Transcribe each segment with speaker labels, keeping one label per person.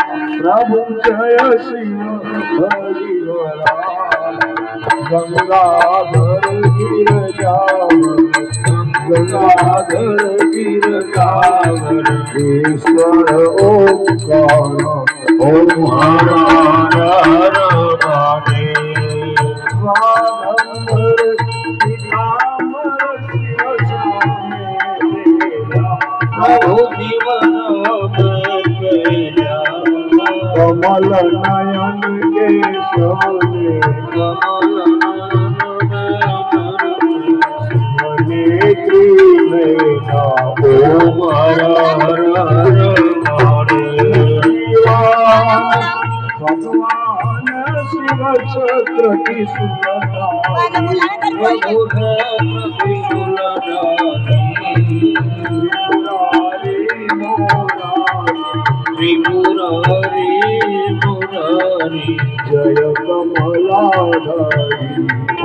Speaker 1: प्रभु जय शिव हरिहरा गंगाधर गिरजावर गंगाधर गिरजावर ईश्वर ओंकार ओम हर हर महादेव स्वागंबर पीताम्बर शिव प्रभु जीवन कमल नयन केशवने कमल नेत्री मेघा ओम हर हर हर महादेव भगवान शिव छत्र की सुलता प्रभु की सुलता त्रिपुरारी मुरारी जय कमलाधारी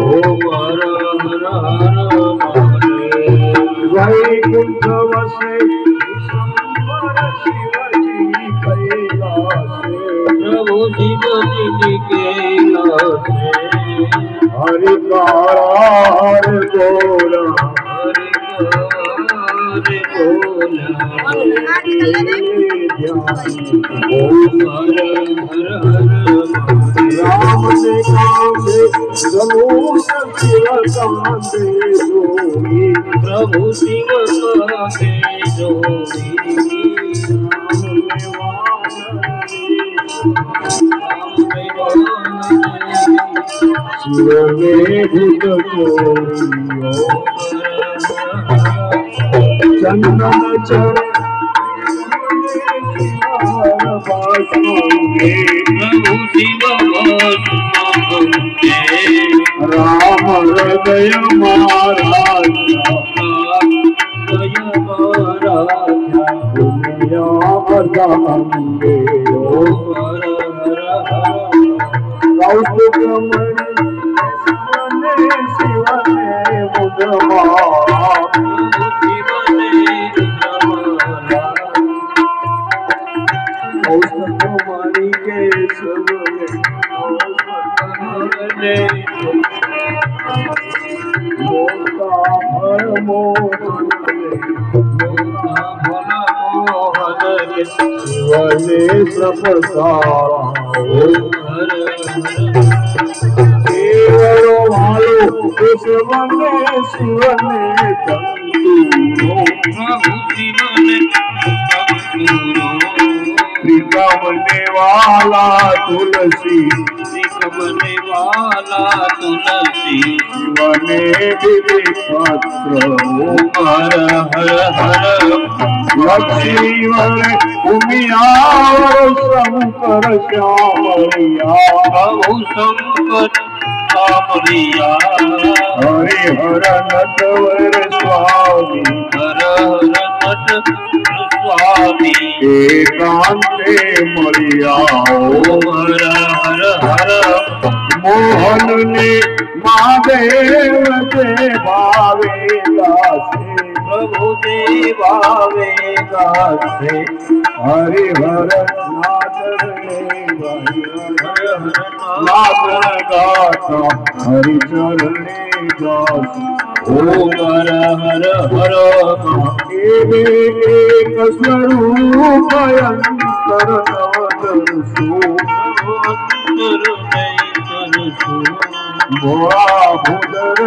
Speaker 1: ओम हर हर हर महादेव वैकुंठ वसे विश्वंभर शिवजी कैलासे प्रभु शिवजी कैलासे हरि काला हरि गोरा हरि गोरा राम ने कांधे धनुष शिव कांधे जोड़ी प्रभु शिव कांधे जोड़ी शिव ने भूत कोरियो चंदन चढ़ प्रभु शिव राम हृदय महाराज दुनिया बदांगे शिवने मुद्रमा मणि के शिवने प्रसारा केवलो भालो शिवने शिवने श्रीकमने वाला तुलसी श्रीकमने वाला तुलसी शिवने दिव्य पात्र ओम हर हर हर लक्ष्मीवर उमियावर शंकर श्यामरिया प्रभु शंकर श्यामरिया हरि हर नटवर स्वामी हर हर नट स्वामी एकांते मरिया ओम हर हर हर मोहन ने महादेव से भावेगा से प्रभु से भावेगा से हरि हर नाथ गाता हरि चरणे दास ओम हर हर हर एक स्वरूप अंतर नवदर्शो भोला भूधर